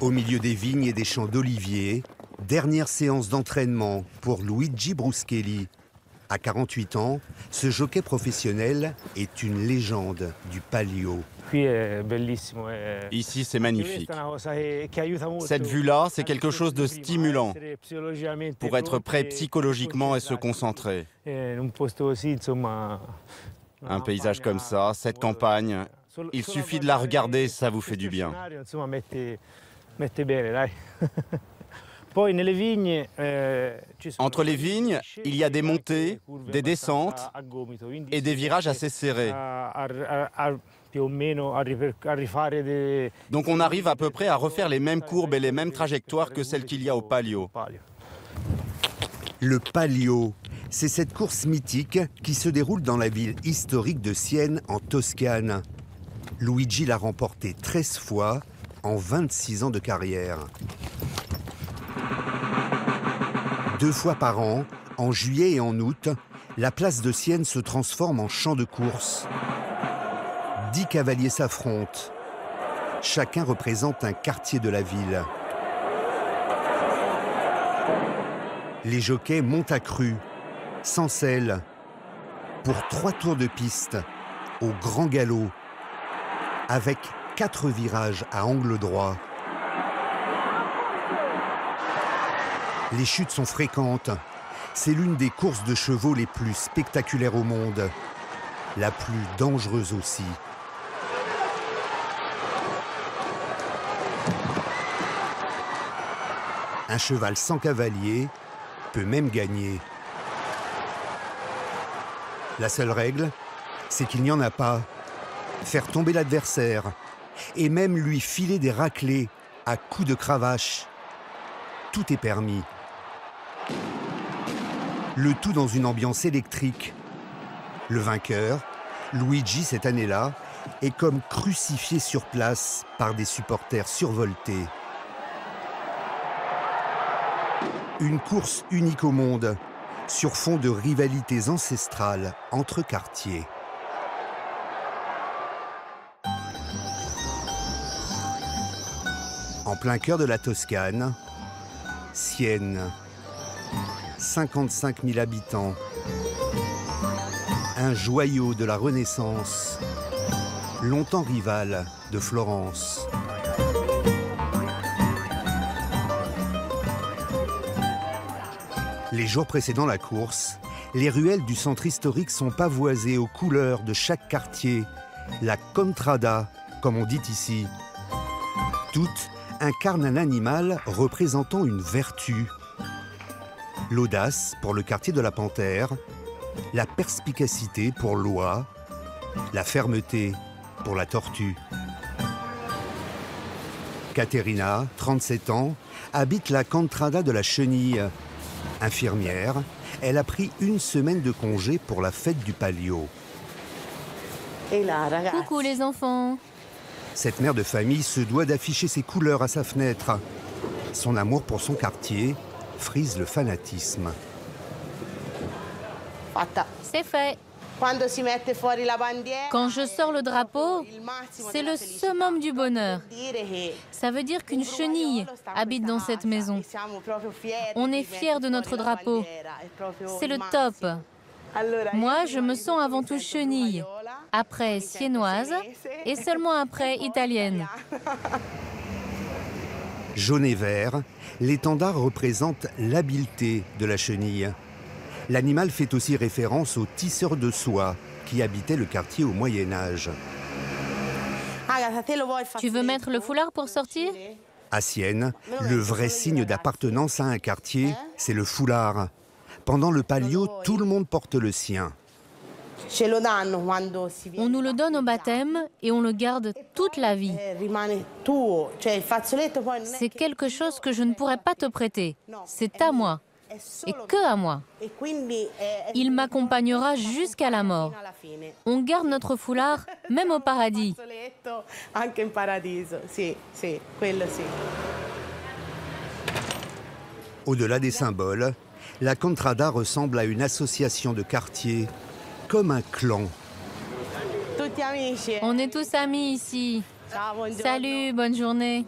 Au milieu des vignes et des champs d'oliviers, dernière séance d'entraînement pour Luigi Bruschelli. À 48 ans, ce jockey professionnel est une légende du palio. Ici, c'est magnifique. Cette vue-là, c'est quelque chose de stimulant pour être prêt psychologiquement et se concentrer. Un paysage comme ça, cette campagne, il suffit de la regarder, ça vous fait du bien. Entre les vignes, il y a des montées, des descentes et des virages assez serrés. Donc on arrive à peu près à refaire les mêmes courbes et les mêmes trajectoires que celles qu'il y a au palio. Le palio, c'est cette course mythique qui se déroule dans la ville historique de Sienne, en Toscane. Luigi l'a remporté 13 fois en 26 ans de carrière. 2 fois par an, en juillet et en août, la place de Sienne se transforme en champ de course. 10 cavaliers s'affrontent. Chacun représente un quartier de la ville. Les jockeys montent à cru, sans selle, pour 3 tours de piste, au grand galop, avec 4 virages à angle droit. Les chutes sont fréquentes. C'est l'une des courses de chevaux les plus spectaculaires au monde. La plus dangereuse aussi. Un cheval sans cavalier peut même gagner. La seule règle, c'est qu'il n'y en a pas. Faire tomber l'adversaire et même lui filer des raclées à coups de cravache. Tout est permis. Le tout dans une ambiance électrique. Le vainqueur, Luigi, cette année-là, est comme crucifié sur place par des supporters survoltés. Une course unique au monde, sur fond de rivalités ancestrales entre quartiers. En plein cœur de la Toscane, Sienne. 55 000 habitants. Un joyau de la Renaissance, longtemps rival de Florence. Les jours précédant la course, les ruelles du centre historique sont pavoisées aux couleurs de chaque quartier, la contrada, comme on dit ici. Toutes incarnent un animal représentant une vertu. L'audace pour le quartier de la Panthère, la perspicacité pour l'oie, la fermeté pour la tortue. Caterina, 37 ans, habite la contrada de la Chenille. Infirmière, elle a pris une semaine de congé pour la fête du palio. Coucou les enfants. Cette mère de famille se doit d'afficher ses couleurs à sa fenêtre. Son amour pour son quartier frise le fanatisme. C'est fait. Quand je sors le drapeau, c'est le summum du bonheur. Ça veut dire qu'une chenille habite dans cette maison. On est fiers de notre drapeau. C'est le top. Moi, je me sens avant tout chenille, après siennoise et seulement après italienne. Jaune et vert, l'étendard représente l'habileté de la chenille. L'animal fait aussi référence aux tisseurs de soie qui habitaient le quartier au Moyen-Âge. Tu veux mettre le foulard pour sortir? À Sienne, le vrai signe d'appartenance à un quartier, c'est le foulard. Pendant le palio, tout le monde porte le sien. On nous le donne au baptême et on le garde toute la vie. C'est quelque chose que je ne pourrais pas te prêter. C'est à moi. Et que à moi. Il m'accompagnera jusqu'à la mort. On garde notre foulard, même au paradis. Au-delà des symboles, la contrada ressemble à une association de quartiers, comme un clan. On est tous amis ici. Salut, bonne journée.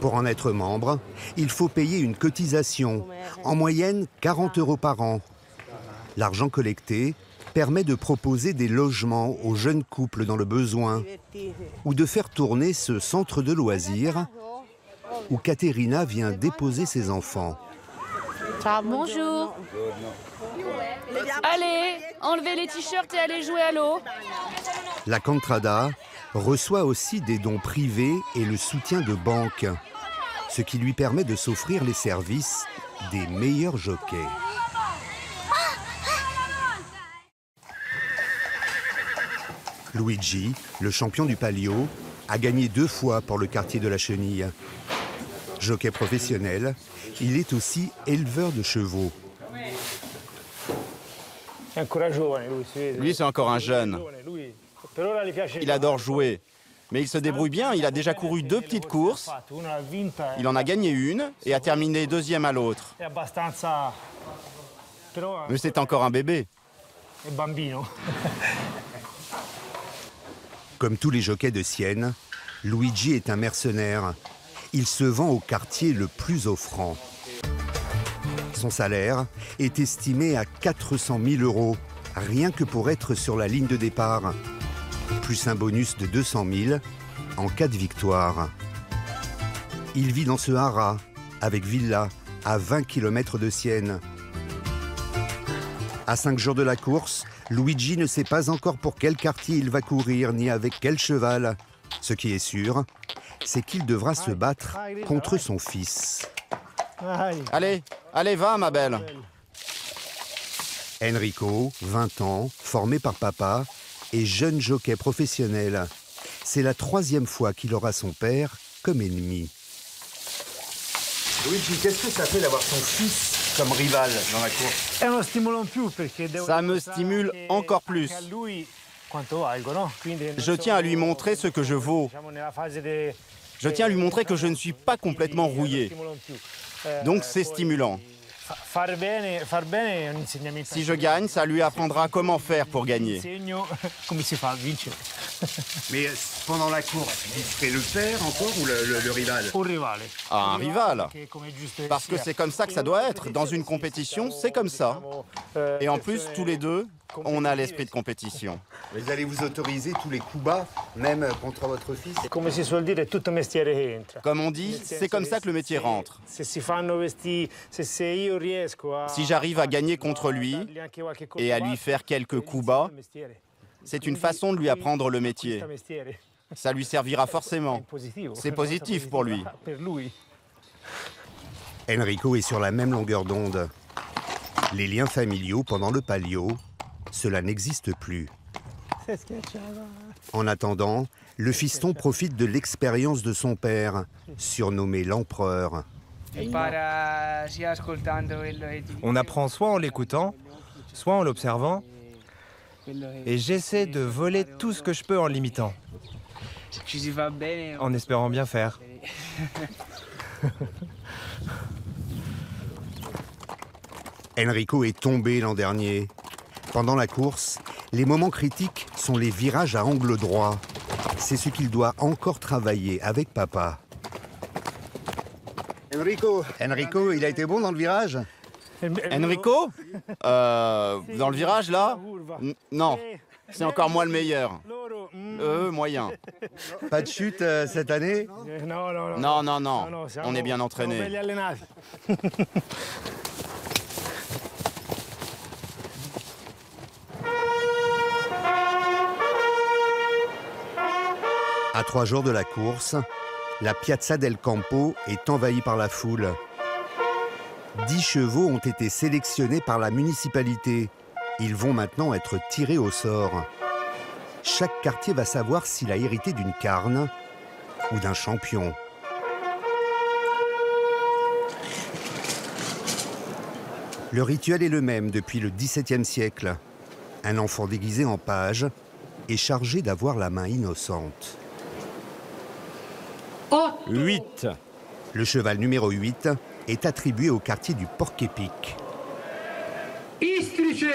Pour en être membre, il faut payer une cotisation, en moyenne 40 € par an. L'argent collecté permet de proposer des logements aux jeunes couples dans le besoin ou de faire tourner ce centre de loisirs où Caterina vient déposer ses enfants. Bonjour. Allez, enlevez les t-shirts et allez jouer à l'eau. La Contrada reçoit aussi des dons privés et le soutien de banques, ce qui lui permet de s'offrir les services des meilleurs jockeys. Luigi, le champion du Palio, a gagné 2 fois pour le quartier de la Chenille. Jockey professionnel, il est aussi éleveur de chevaux. Lui, c'est encore un jeune. Il adore jouer, mais il se débrouille bien. Il a déjà couru 2 petites courses. Il en a gagné une et a terminé 2e à l'autre. Mais c'est encore un bébé. Comme tous les jockeys de Sienne, Luigi est un mercenaire. Il se vend au quartier le plus offrant. Son salaire est estimé à 400 000 €, rien que pour être sur la ligne de départ. Plus un bonus de 200 000 en cas de victoire. Il vit dans ce haras, avec villa, à 20 km de Sienne. À 5 jours de la course, Luigi ne sait pas encore pour quel quartier il va courir, ni avec quel cheval. Ce qui est sûr, c'est qu'il devra se battre contre son fils. Allez, allez, va, ma belle. Enrico, 20 ans, formé par papa, est jeune jockey professionnel. C'est la 3e fois qu'il aura son père comme ennemi. Luigi, qu'est-ce que ça fait d'avoir son fils comme rival dans la course? Ça me stimule encore plus. Je tiens à lui montrer ce que je vaux. Je tiens à lui montrer que je ne suis pas complètement rouillé. Donc c'est stimulant. Si je gagne, ça lui apprendra comment faire pour gagner. Mais pendant la course, il serait le père encore ou le rival? Ah, un rival. Parce que c'est comme ça que ça doit être. Dans une compétition, c'est comme ça. Et en plus, tous les deux, on a l'esprit de compétition. Vous allez vous autoriser tous les coups bas, même contre votre fils? Comme on dit, c'est comme ça que le métier rentre. Si j'arrive à gagner contre lui et à lui faire quelques coups bas, c'est une façon de lui apprendre le métier. Ça lui servira forcément. C'est positif pour lui. Enrico est sur la même longueur d'onde. Les liens familiaux pendant le Palio, cela n'existe plus. En attendant, le fiston profite de l'expérience de son père, surnommé l'empereur. On apprend soit en l'écoutant, soit en l'observant, et j'essaie de voler tout ce que je peux en l'imitant, en espérant bien faire. Enrico est tombé l'an dernier. Pendant la course, les moments critiques sont les virages à angle droit. C'est ce qu'il doit encore travailler avec papa. Enrico, il a été bon dans le virage? Enrico dans le virage, là? Non, c'est encore moi le meilleur. Moyen. Pas de chute cette année? Non, non, non, on est bien entraînés. À 3 jours de la course, la Piazza del Campo est envahie par la foule. 10 chevaux ont été sélectionnés par la municipalité. Ils vont maintenant être tirés au sort. Chaque quartier va savoir s'il a hérité d'une carne ou d'un champion. Le rituel est le même depuis le XVIIe siècle. Un enfant déguisé en page est chargé d'avoir la main innocente. 8. Le cheval numéro 8 est attribué au quartier du Porc-Épic.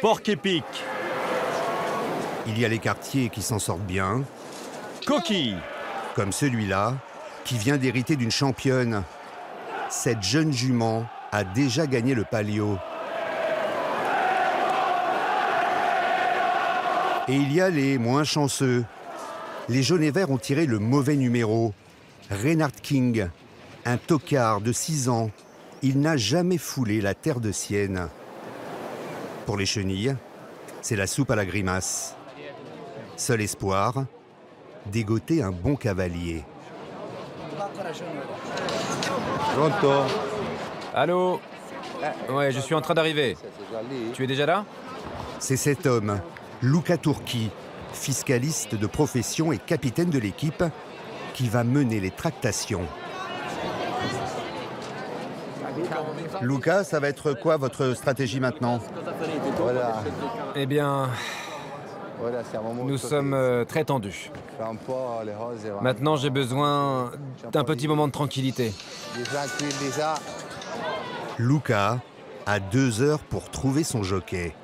Porc-Épic. Il y a les quartiers qui s'en sortent bien, Coquille. comme celui-là, qui vient d'hériter d'une championne. Cette jeune jument a déjà gagné le Palio. Et il y a les moins chanceux. Les jaunes et verts ont tiré le mauvais numéro. Reynard King, un tocard de 6 ans, il n'a jamais foulé la terre de Sienne. Pour les chenilles, c'est la soupe à la grimace. Seul espoir, dégoter un bon cavalier. Pronto? Allô? Ouais, je suis en train d'arriver. Tu es déjà là? C'est cet homme, Luca Turchi, fiscaliste de profession et capitaine de l'équipe, qui va mener les tractations. Luca, ça va être quoi votre stratégie maintenant? Voilà. Eh bien, Voilà, c'est un moment nous sommes très tendus. Maintenant, j'ai besoin d'un petit moment de tranquillité. Luca a 2 heures pour trouver son jockey.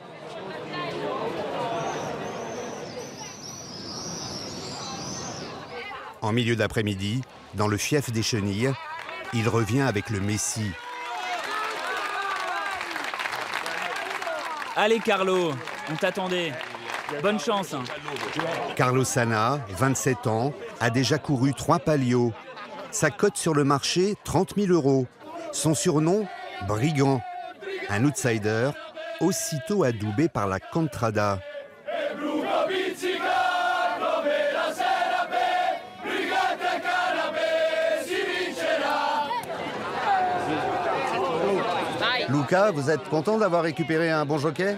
En milieu d'après-midi, dans le fief des Chenilles, il revient avec le Messie. Allez Carlo, on t'attendait. Bonne chance. Carlo Sanna, 27 ans, a déjà couru 3 Palios. Sa cote sur le marché, 30 000 €. Son surnom, Brigand. Un outsider, aussitôt adoubé par la Contrada. Luca, vous êtes content d'avoir récupéré un bon jockey?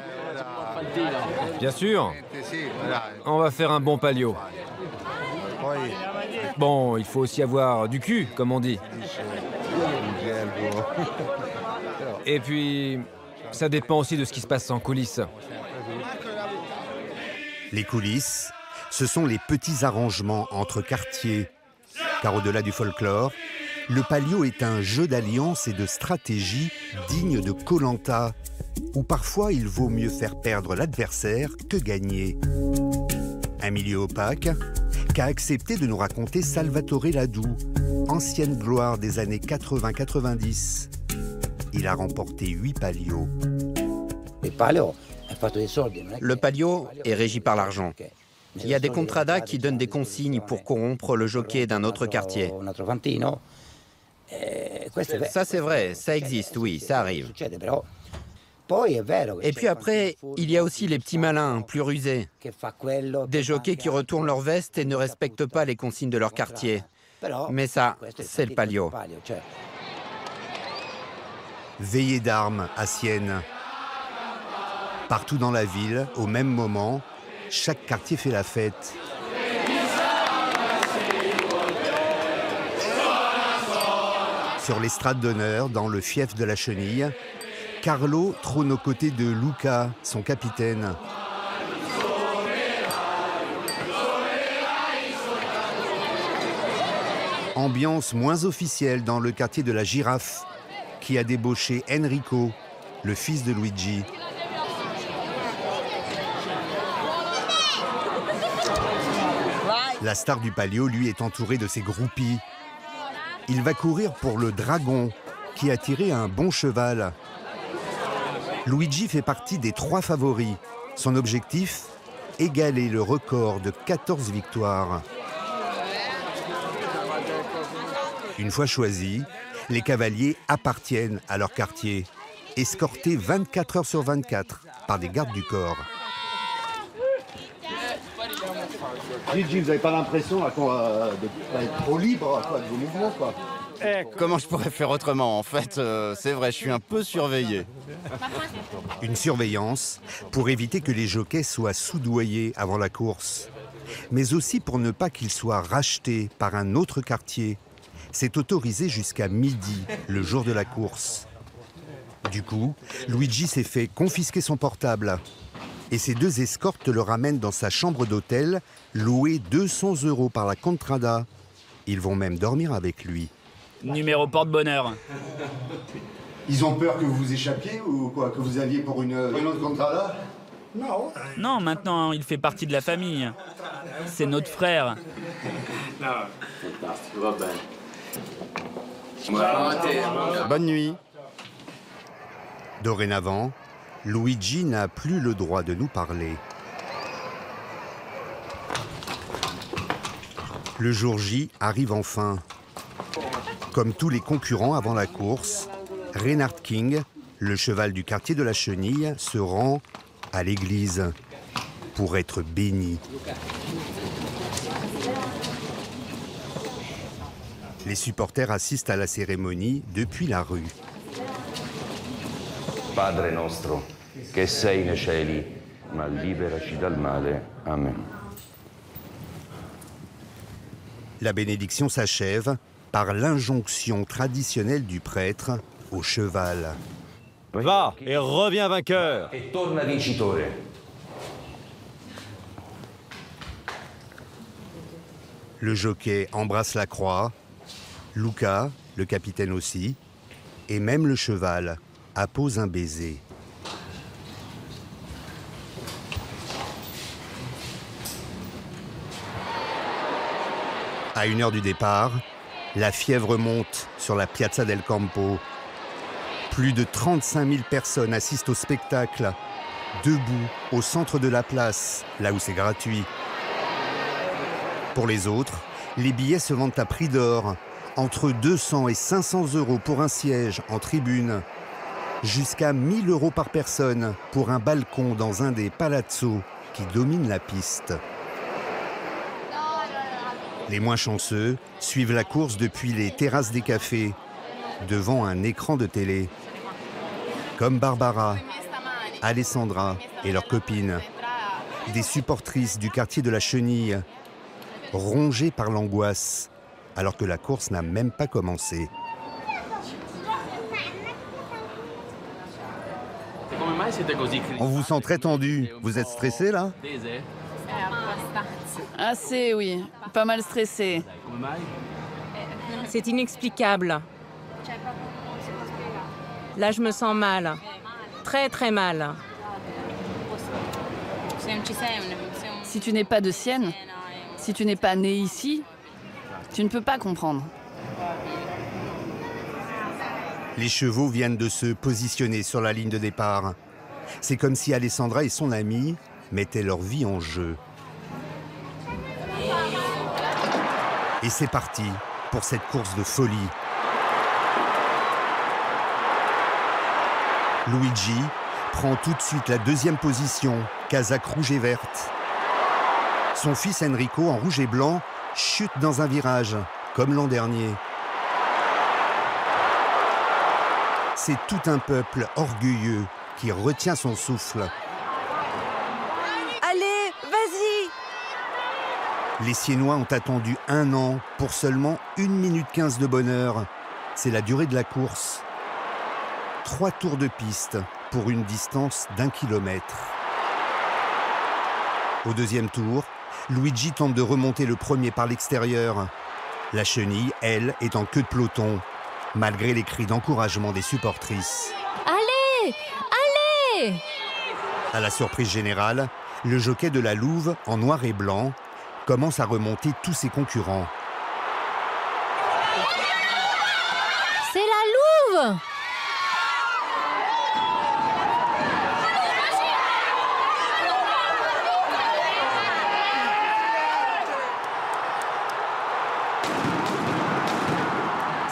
Bien sûr. On va faire un bon palio. Bon, il faut aussi avoir du cul, comme on dit. Et puis, ça dépend aussi de ce qui se passe en coulisses. Les coulisses, ce sont les petits arrangements entre quartiers. Car au-delà du folklore, le Palio est un jeu d'alliance et de stratégie digne de Koh-Lanta, où parfois il vaut mieux faire perdre l'adversaire que gagner. Un milieu opaque qu'a accepté de nous raconter Salvatore Ladou, ancienne gloire des années 80-90. Il a remporté 8 Palios. Le Palio est régi par l'argent. Il y a des contradas qui donnent des consignes pour corrompre le jockey d'un autre quartier. Ça c'est vrai, ça existe, oui, ça arrive. Et puis après, il y a aussi les petits malins, plus rusés. Des jockeys qui retournent leur veste et ne respectent pas les consignes de leur quartier. Mais ça, c'est le Palio. Veillée d'armes à Sienne. Partout dans la ville, au même moment, chaque quartier fait la fête. Sur l'estrade d'honneur, dans le fief de la Chenille, Carlo trône aux côtés de Luca, son capitaine. Ambiance moins officielle dans le quartier de la Girafe, qui a débauché Enrico, le fils de Luigi. La star du Palio, lui, est entouré de ses groupies. Il va courir pour le Dragon, qui a tiré un bon cheval. Luigi fait partie des 3 favoris. Son objectif, égaler le record de 14 victoires. Une fois choisis, les cavaliers appartiennent à leur quartier, escortés 24 heures sur 24 par des gardes du corps. Gigi, vous n'avez pas l'impression d'être trop libre de vos mouvements, quoi? Comment je pourrais faire autrement? En fait, c'est vrai, je suis un peu surveillé. Une surveillance pour éviter que les jockeys soient soudoyés avant la course, mais aussi pour ne pas qu'ils soient rachetés par un autre quartier. C'est autorisé jusqu'à midi, le jour de la course. Du coup, Luigi s'est fait confisquer son portable. Et ses 2 escortes le ramènent dans sa chambre d'hôtel, louée 200 € par la Contrada. Ils vont même dormir avec lui. Numéro porte-bonheur. Ils ont peur que vous vous échappiez ou quoi? Que vous alliez pour une autre Contrada? Non. Non, maintenant il fait partie de la famille. C'est notre frère. Bonne nuit. Dorénavant, Luigi n'a plus le droit de nous parler. Le jour J arrive enfin. Comme tous les concurrents avant la course, Reynard King, le cheval du quartier de la Chenille, se rend à l'église pour être béni. Les supporters assistent à la cérémonie depuis la rue. Padre nostro, che sei nei cieli, ma liberaci dal male. Amen. La bénédiction s'achève par l'injonction traditionnelle du prêtre au cheval. Va et reviens vainqueur. E torna vincitore. Le jockey embrasse la croix, Luca, le capitaine aussi, et même le cheval appose un baiser. À 1 heure du départ, la fièvre monte sur la Piazza del Campo. Plus de 35 000 personnes assistent au spectacle, debout au centre de la place, là où c'est gratuit. Pour les autres, les billets se vendent à prix d'or, entre 200 et 500 € pour un siège en tribune, jusqu'à 1 000 € par personne pour un balcon dans un des palazzos qui dominent la piste. Les moins chanceux suivent la course depuis les terrasses des cafés, devant un écran de télé. Comme Barbara, Alessandra et leurs copines, des supportrices du quartier de la Chenille, rongées par l'angoisse, alors que la course n'a même pas commencé. On vous sent très tendu. Vous êtes stressé là? Assez, oui. Pas mal stressé. C'est inexplicable. Là, je me sens mal. Très, très mal. Si tu n'es pas de Sienne, si tu n'es pas né ici, tu ne peux pas comprendre. Les chevaux viennent de se positionner sur la ligne de départ. C'est comme si Alessandra et son amie mettaient leur vie en jeu. Et c'est parti pour cette course de folie. Luigi prend tout de suite la 2e position, casaque rouge et verte. Son fils Enrico, en rouge et blanc, chute dans un virage, comme l'an dernier. C'est tout un peuple orgueilleux qui retient son souffle. Allez, vas-y! Les Siennois ont attendu 1 an pour seulement 1 minute 15 de bonheur. C'est la durée de la course. 3 tours de piste pour une distance d'1 kilomètre. Au 2e tour, Luigi tente de remonter le premier par l'extérieur. La Chenille, elle, est en queue de peloton, malgré les cris d'encouragement des supportrices. Allez! Allez! À la surprise générale, le jockey de la Louve, en noir et blanc, commence à remonter tous ses concurrents. C'est la Louve!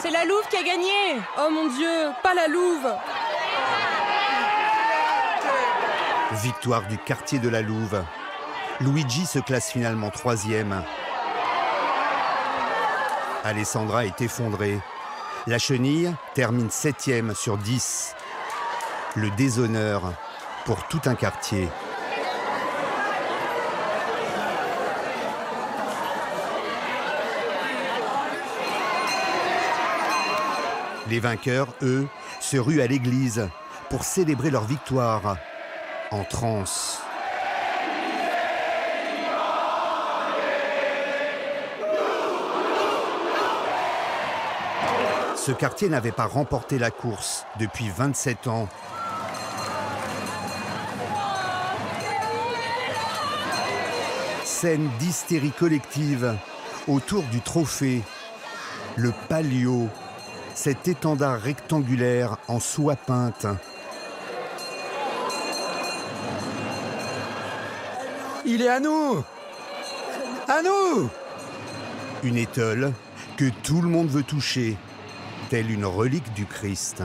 C'est la Louve qui a gagné! Oh mon Dieu, pas la Louve! Victoire du quartier de la Louve. Luigi se classe finalement 3e. Alessandra est effondrée. La Chenille termine 7e sur 10. Le déshonneur pour tout un quartier. Les vainqueurs, eux, se ruent à l'église pour célébrer leur victoire en transe. Ce quartier n'avait pas remporté la course depuis 27 ans. Scène d'hystérie collective autour du trophée. Le palio, cet étendard rectangulaire en soie peinte. Il est à nous! À nous! Une étole que tout le monde veut toucher, telle une relique du Christ.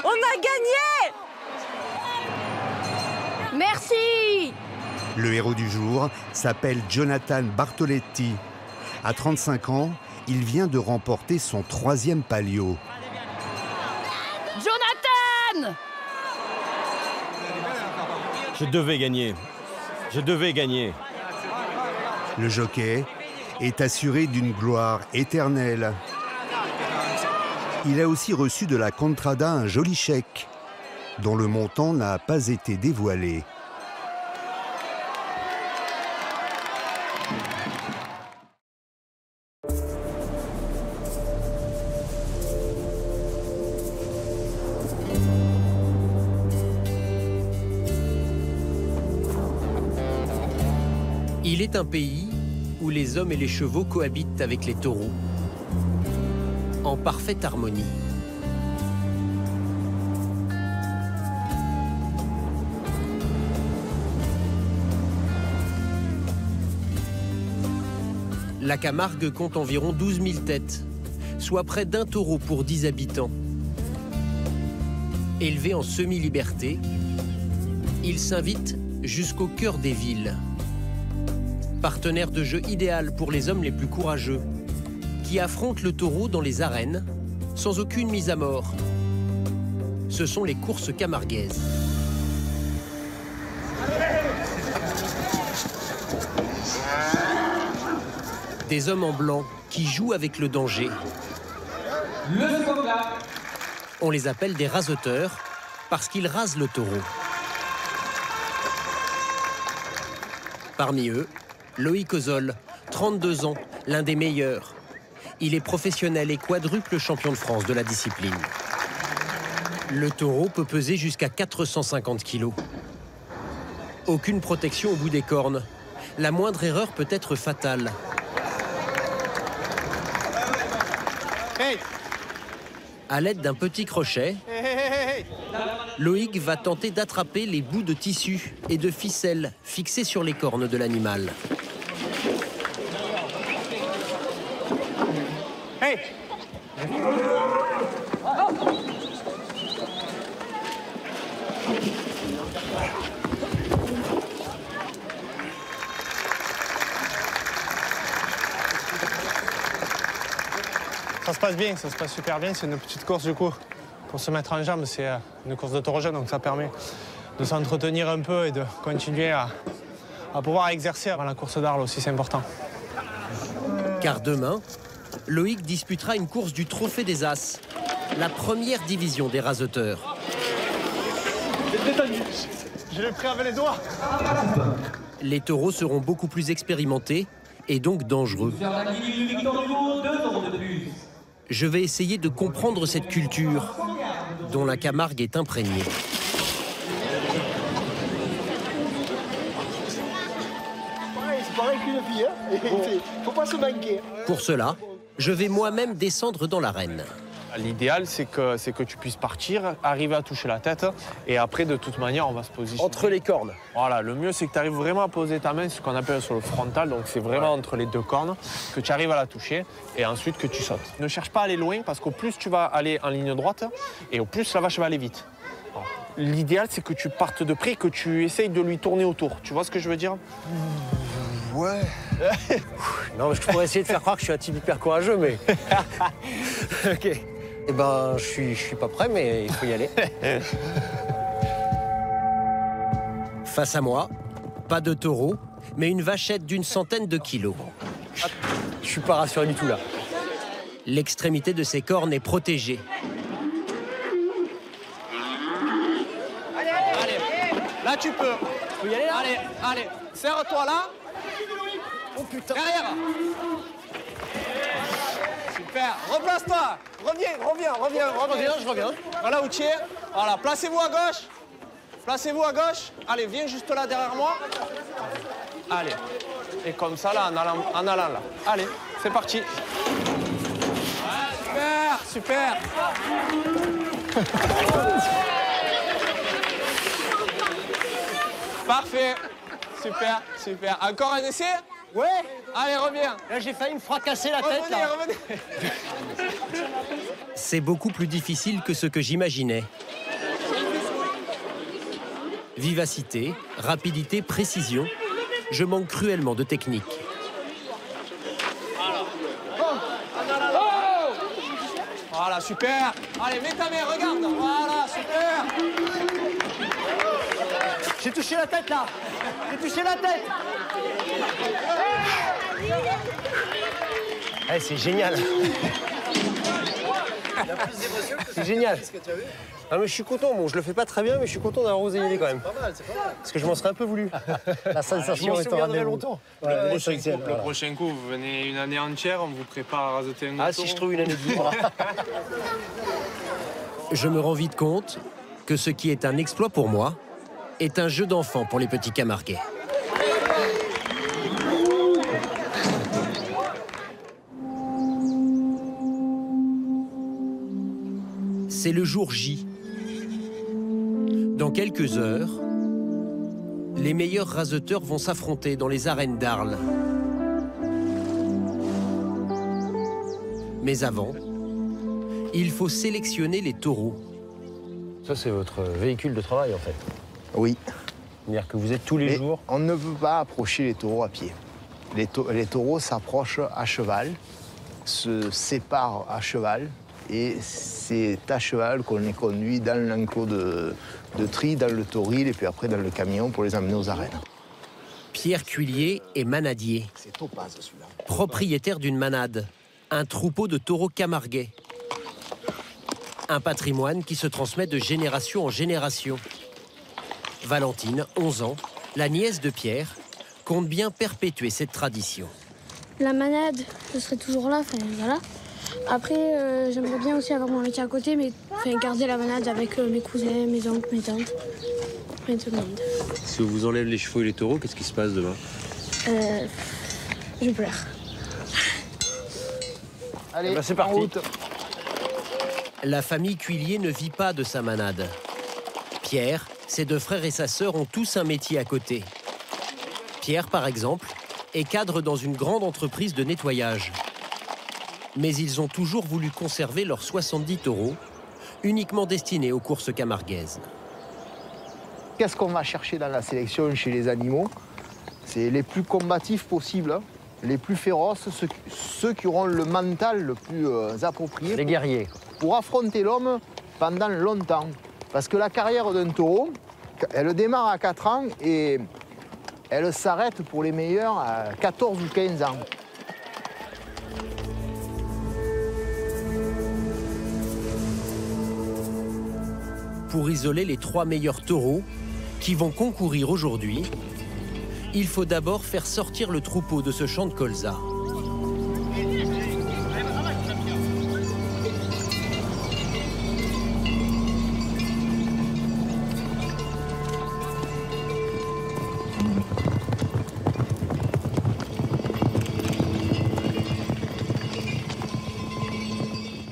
On a gagné! Merci! Le héros du jour s'appelle Jonathan Bartoletti. À 35 ans, il vient de remporter son 3e palio. Jonathan! Je devais gagner. Je devais gagner. Le jockey est assuré d'une gloire éternelle. Il a aussi reçu de la Contrada un joli chèque, dont le montant n'a pas été dévoilé. Il est un pays où les hommes et les chevaux cohabitent avec les taureaux, en parfaite harmonie. La Camargue compte environ 12 000 têtes, soit près d'un taureau pour 10 habitants. Élevé en semi-liberté, il s'invite jusqu'au cœur des villes. Partenaire de jeu idéal pour les hommes les plus courageux, qui affrontent le taureau dans les arènes, sans aucune mise à mort. Ce sont les courses camarguaises. Des hommes en blanc qui jouent avec le danger. On les appelle des raseteurs parce qu'ils rasent le taureau. Parmi eux, Loïc Ozol, 32 ans, l'un des meilleurs. Il est professionnel et quadruple champion de France de la discipline. Le taureau peut peser jusqu'à 450 kilos. Aucune protection au bout des cornes. La moindre erreur peut être fatale. À l'aide d'un petit crochet, Loïc va tenter d'attraper les bouts de tissu et de ficelle fixés sur les cornes de l'animal. Ça se passe bien, ça se passe super bien. C'est une petite course du coup. Pour se mettre en jambe, c'est une course de taureau jeune, donc ça permet de s'entretenir un peu et de continuer à pouvoir exercer avant la course d'Arles aussi, c'est important. Car demain, Loïc disputera une course du Trophée des As, la première division des raseteurs. Je l'ai pris avec les doigts. Les taureaux seront beaucoup plus expérimentés et donc dangereux. Je vais essayer de comprendre cette culture dont la Camargue est imprégnée. C'est pareil qu'une fille, hein. Faut pas se manquer. Pour cela, je vais moi-même descendre dans l'arène. L'idéal, c'est que tu puisses partir, arriver à toucher la tête, et après, de toute manière, on va se positionner. Entre les cornes. Voilà, le mieux, c'est que tu arrives vraiment à poser ta main, ce qu'on appelle sur le frontal, donc c'est vraiment entre les deux cornes, que tu arrives à la toucher, et ensuite que tu sautes. Ne cherche pas à aller loin, parce qu'au plus tu vas aller en ligne droite, et au plus la vache va aller vite. L'idéal, c'est que tu partes de près, que tu essayes de lui tourner autour. Tu vois ce que je veux dire? Ouais. Non, je pourrais essayer de faire croire que je suis un type hyper courageux, mais... Ok. Eh ben, je suis pas prêt, mais il faut y aller. Face à moi, pas de taureau, mais une vachette d'une centaine de kilos. Je suis pas rassuré du tout, là. L'extrémité de ses cornes est protégée. Allez, là tu peux. Faut y aller, là? Allez, serre-toi là. Oh putain. Derrière. Super, replace-toi. Reviens. Je reviens. Voilà où tu es. Voilà, placez-vous à gauche. Placez-vous à gauche. Allez, viens juste là derrière moi. Allez. Et comme ça, là, en allant là. Allez, c'est parti. Super, super. Parfait. Super, super. Encore un essai? Ouais. Allez, reviens. Là, j'ai failli me fracasser la tête. Là. Revenez. C'est beaucoup plus difficile que ce que j'imaginais. Vivacité, rapidité, précision. Je manque cruellement de technique. Voilà, super. Allez, mets ta main, regarde. Voilà, super. J'ai touché la tête, là. J'ai touché la tête. Hey, c'est génial. C'est génial. Ah, mais je suis content. Bon, je le fais pas très bien, mais je suis content d'avoir osé y aller quand même. Parce que je m'en serais un peu voulu. La sensation est au rendez-vous. Longtemps. Le prochain coup, vous venez une année entière, on vous prépare à raseter un autre. Ah, si je trouve une année de libre. Je me rends vite compte que ce qui est un exploit pour moi est un jeu d'enfant pour les petits Camarguais. C'est le jour J. Dans quelques heures, les meilleurs raseteurs vont s'affronter dans les arènes d'Arles. Mais avant, il faut sélectionner les taureaux. Ça, c'est votre véhicule de travail, en fait. Oui. C'est-à-dire que vous êtes tous les jours... On ne peut pas approcher les taureaux à pied. Les taureaux s'approchent à cheval, se séparent à cheval, et c'est à cheval qu'on les conduit dans l'enclos de tri, dans le toril, et puis après dans le camion pour les amener aux arènes. Pierre Cuillier est manadier. C'est Topaz, celui-là. Propriétaire d'une manade, un troupeau de taureaux camarguais. Un patrimoine qui se transmet de génération en génération. Valentine, 11 ans, la nièce de Pierre, compte bien perpétuer cette tradition. La manade, je serai toujours là, voilà. Après, j'aimerais bien aussi avoir mon métier à côté, mais garder la manade avec mes cousins, mes oncles, mes tantes, et tout le monde. Si on vous enlève les chevaux et les taureaux, qu'est-ce qui se passe demain? Je pleure. Allez, c'est parti. La famille Cuillier ne vit pas de sa manade. Pierre, ses deux frères et sa sœur ont tous un métier à côté. Pierre, par exemple, est cadre dans une grande entreprise de nettoyage. Mais ils ont toujours voulu conserver leurs 70 taureaux, uniquement destinés aux courses camarguaises. Qu'est-ce qu'on va chercher dans la sélection chez les animaux? C'est les plus combatifs possibles, hein, les plus féroces, ceux qui auront le mental le plus approprié. Les guerriers. Pour affronter l'homme pendant longtemps. Parce que la carrière d'un taureau, elle démarre à 4 ans et elle s'arrête pour les meilleurs à 14 ou 15 ans. Pour isoler les 3 meilleurs taureaux qui vont concourir aujourd'hui, il faut d'abord faire sortir le troupeau de ce champ de colza.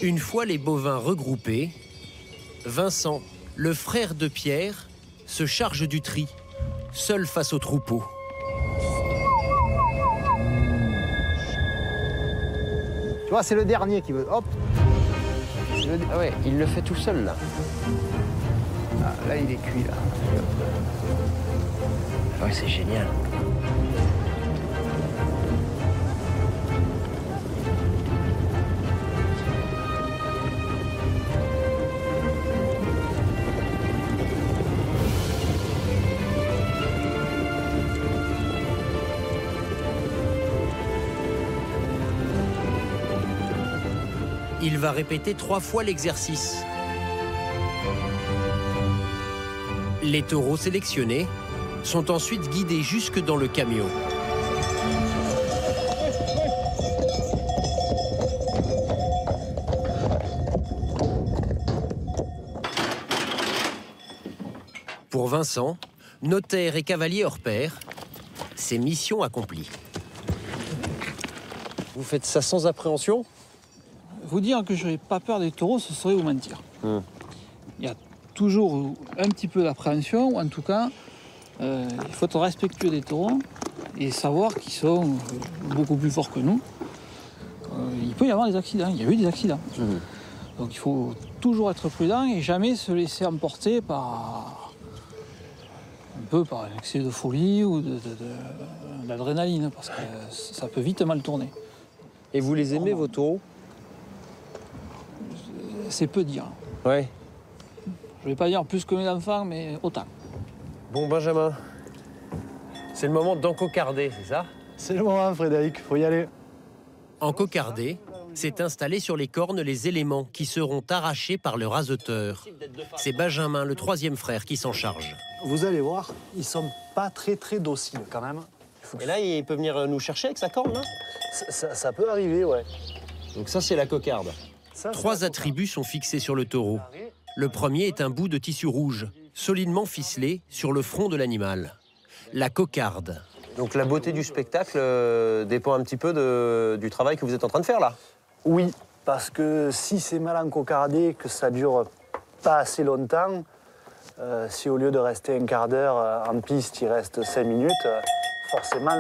Une fois les bovins regroupés, Vincent, le frère de Pierre, se charge du tri, seul face au troupeau. Tu vois, c'est le dernier qui veut. Hop. Ah ouais, il le fait tout seul, là. Ah, là, il est cuit, là. Ouais, c'est génial. Il va répéter 3 fois l'exercice. Les taureaux sélectionnés sont ensuite guidés jusque dans le camion. Pour Vincent, notaire et cavalier hors pair, c'est mission accomplie. Vous faites ça sans appréhension? Vous dire que je n'ai pas peur des taureaux, ce serait vous mentir. Il y a toujours un petit peu d'appréhension, ou en tout cas, il faut être respectueux des taureaux et savoir qu'ils sont beaucoup plus forts que nous. Il peut y avoir des accidents, il y a eu des accidents. Donc il faut toujours être prudent et jamais se laisser emporter par un excès de folie ou d'adrénaline, parce que ça peut vite mal tourner. Et vous les aimez, vos taureaux? C'est peu dire. Ouais. Je vais pas dire plus que mes enfants, mais autant. Bon, Benjamin, c'est le moment d'encocarder, c'est ça? C'est le moment, Frédéric, faut y aller. Encocarder, c'est installer sur les cornes les éléments qui seront arrachés par le raseteur. C'est Benjamin, le troisième frère, qui s'en charge. Vous allez voir, ils sont pas très dociles quand même. Et là, il peut venir nous chercher avec sa corne, là? Ça peut arriver, ouais. Donc ça, c'est la cocarde. Trois attributs sont fixés sur le taureau. Le premier est un bout de tissu rouge, solidement ficelé sur le front de l'animal. La cocarde. Donc la beauté du spectacle dépend un petit peu du travail que vous êtes en train de faire, là? Oui, parce que si c'est mal encocardé, que ça dure pas assez longtemps, si au lieu de rester un quart d'heure en piste, il reste 5 minutes, forcément,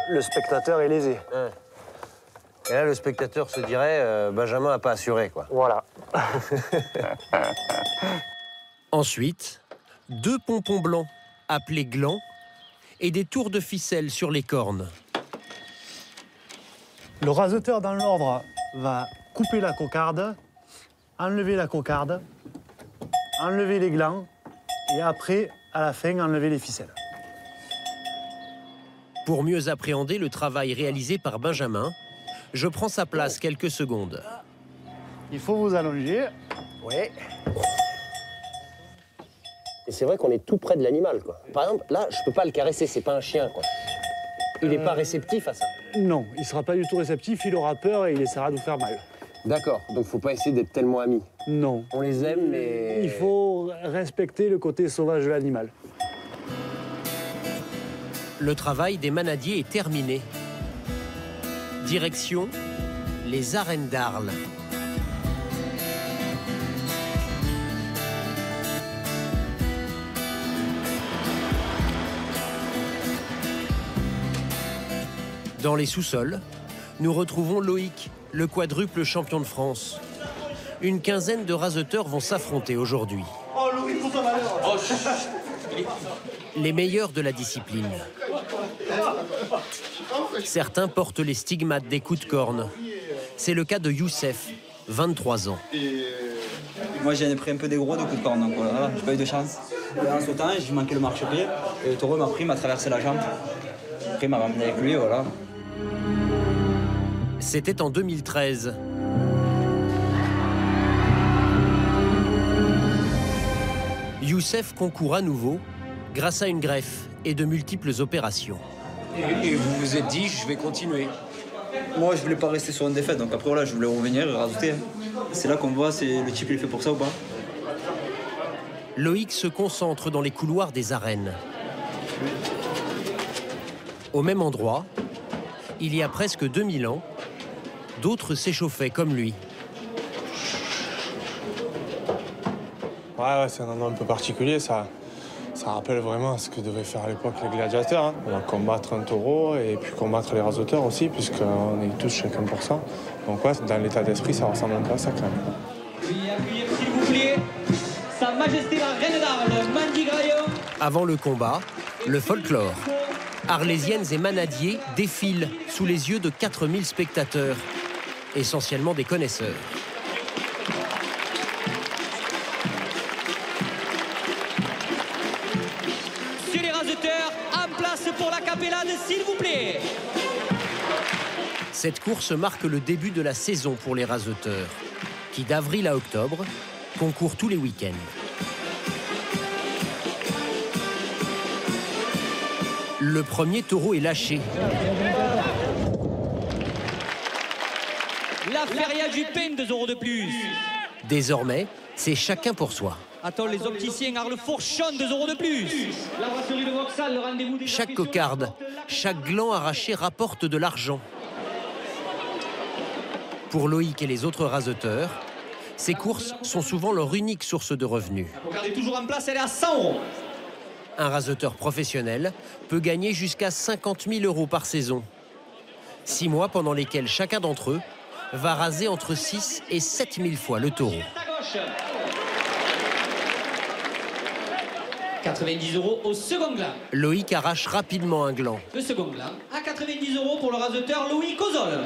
le spectateur est lésé. Ouais. Et là, le spectateur se dirait, Benjamin n'a pas assuré, quoi. Voilà. Ensuite, 2 pompons blancs, appelés glands, et des tours de ficelle sur les cornes. Le raseteur, dans l'ordre, va couper la cocarde, enlever la cocarde, enlever les glands, et après, à la fin, enlever les ficelles. Pour mieux appréhender le travail réalisé par Benjamin, je prends sa place quelques secondes. Il faut vous allonger. Oui. Et c'est vrai qu'on est tout près de l'animal, quoi. Par exemple, là, je peux pas le caresser, c'est pas un chien, quoi. Il n'est pas réceptif à ça. Non, il sera pas du tout réceptif, il aura peur et il essaiera de vous faire mal. D'accord, donc faut pas essayer d'être tellement amis. Non. On les aime, mais... Il faut respecter le côté sauvage de l'animal. Le travail des manadiers est terminé. Direction, les arènes d'Arles. Dans les sous-sols, nous retrouvons Loïc, le quadruple champion de France. Une quinzaine de raseteurs vont s'affronter aujourd'hui. Oh, Loïc, pour ton malheur. Oh, les meilleurs de la discipline. Certains portent les stigmates des coups de corne. C'est le cas de Youssef, 23 ans. Moi, j'ai pris un peu des gros de coups de corne, donc voilà, j'ai pas eu de chance. En sautant, j'ai manqué le marchepied, et le taureau m'a pris, m'a traversé la jambe. Après, il m'a ramené avec lui, voilà. C'était en 2013. Youssef concourt à nouveau grâce à une greffe et de multiples opérations. Et vous vous êtes dit, je vais continuer. Moi, je voulais pas rester sur une défaite, donc après, voilà, je voulais revenir et rajouter. C'est là qu'on voit si le type il est fait pour ça ou pas. Loïc se concentre dans les couloirs des arènes. Au même endroit, il y a presque 2000 ans, d'autres s'échauffaient comme lui. Ouais, c'est un endroit un peu particulier, ça rappelle vraiment ce que devaient faire à l'époque les gladiateurs. Hein. On va combattre un taureau et puis combattre les raseteurs aussi, puisqu'on est tous chacun pour ça. Donc ouais, dans l'état d'esprit, ça ressemble un peu à ça quand même. Oui, appuyez s'il vous plaît. Sa Majesté la Reine d'Arles, Mandy Graillon. Avant le combat, le folklore. Arlésiennes et manadiers défilent sous les yeux de 4000 spectateurs, essentiellement des connaisseurs. Monsieur les raseteurs, en place pour la capellade, s'il vous plaît. Cette course marque le début de la saison pour les raseteurs, qui d'avril à octobre concourent tous les week-ends. Le premier taureau est lâché. La feria du pain, 2 € de plus. Désormais, c'est chacun pour soi. Attends, les opticiens Arles Fourchon, 2 € de plus. La brasserie de Vauxhall, le rendez-vous des... Chaque cocarde, chaque gland arraché rapporte de l'argent. Pour Loïc et les autres raseteurs, ces courses sont souvent leur unique source de revenus. La cocarde est toujours en place, elle est à 100 €. Un raseteur professionnel peut gagner jusqu'à 50 000 € par saison. 6 mois pendant lesquels chacun d'entre eux va raser entre 6 et 7 000 fois le taureau. 90 € au second gland. Loïc arrache rapidement un gland. Le second gland à 90 € pour le raseteur Louis Cozol.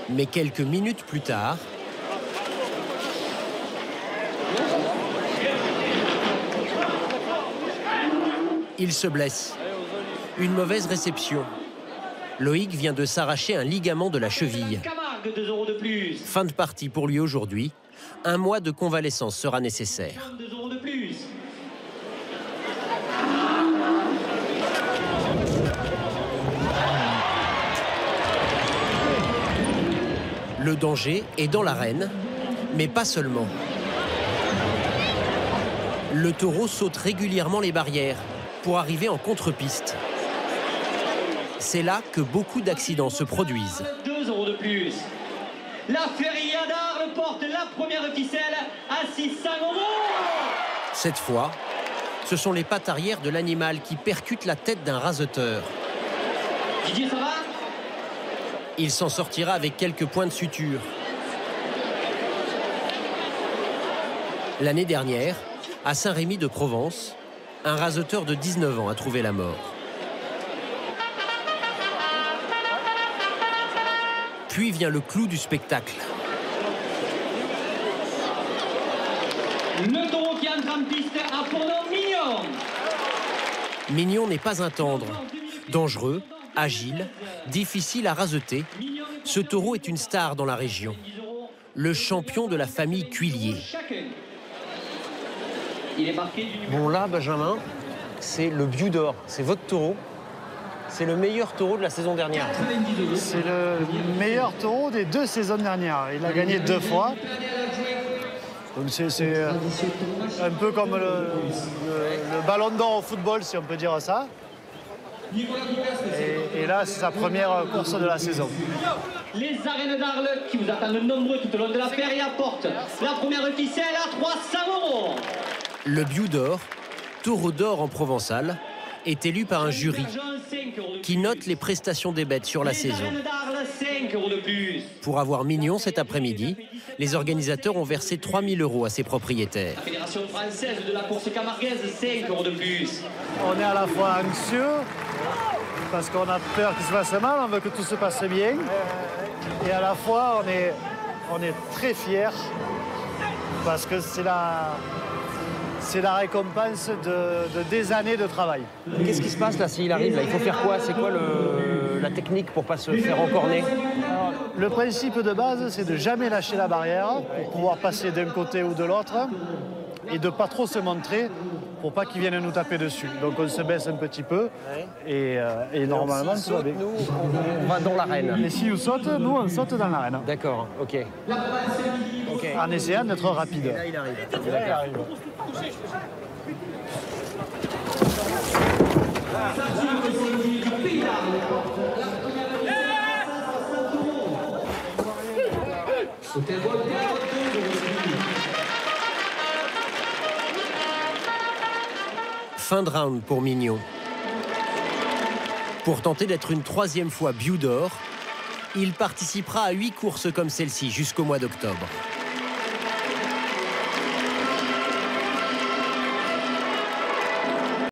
Mais quelques minutes plus tard, il se blesse. Une mauvaise réception. Loïc vient de s'arracher un ligament de la cheville. Camargue, 2 € de plus. Fin de partie pour lui aujourd'hui. 1 mois de convalescence sera nécessaire. 2 € de plus. Le danger est dans l'arène, mais pas seulement. Le taureau saute régulièrement les barrières pour arriver en contre-piste. C'est là que beaucoup d'accidents se produisent. 2 € de plus. La Feria d'Arles porte la première ficelle à 600 €. Cette fois, ce sont les pattes arrière de l'animal qui percutent la tête d'un raseteur. Didier, ça va? Il s'en sortira avec quelques points de suture. L'année dernière, à Saint-Rémy de Provence, un raseteur de 19 ans a trouvé la mort. Puis vient le clou du spectacle. Le taureau qui entre en piste a pour nom Mignon. Mignon n'est pas un tendre. Dangereux, agile, difficile à raseter, ce taureau est une star dans la région. Le champion de la famille Cuillier. Bon là, Benjamin, c'est le Biou d'Or. C'est votre taureau. C'est le meilleur taureau de la saison dernière. C'est le meilleur taureau des 2 saisons dernières. Il a gagné 2 fois. Donc c'est un peu comme le ballon d'or au football, si on peut dire ça. Et là, c'est sa première course de la saison. Les arènes d'Arles qui vous attendent nombreux tout au long de la feria portent la première ficelle à 300 €. Le Biou d'Or, taureau d'or en provençal, est élu par un jury qui note les prestations des bêtes sur la saison. Pour avoir Mignon cet après-midi, les organisateurs ont versé 3 000 € à ses propriétaires. La Fédération française de la course camarguaise, 5 € de plus. On est à la fois anxieux, parce qu'on a peur qu'il se passe mal, on veut que tout se passe bien. Et à la fois, on est très fiers, parce que c'est la récompense de des années de travail. Qu'est-ce qui se passe là s'il arrive là? Il faut faire quoi? C'est quoi la technique pour pas se faire encorner? Alors, le principe de base, c'est de jamais lâcher la barrière pour pouvoir passer d'un côté ou de l'autre et de pas trop se montrer pour pas qu'ils viennent nous taper dessus. Donc on se baisse un petit peu et normalement tout va bien. Nous, on va dans l'arène. Et si on saute, nous on saute dans l'arène. D'accord, ok. En essayant d'être rapide. Et là il arrive. Là, il arrive. Fin de round pour Mignon. Pour tenter d'être une 3e fois Biou d'Or, il participera à 8 courses comme celle-ci jusqu'au mois d'octobre.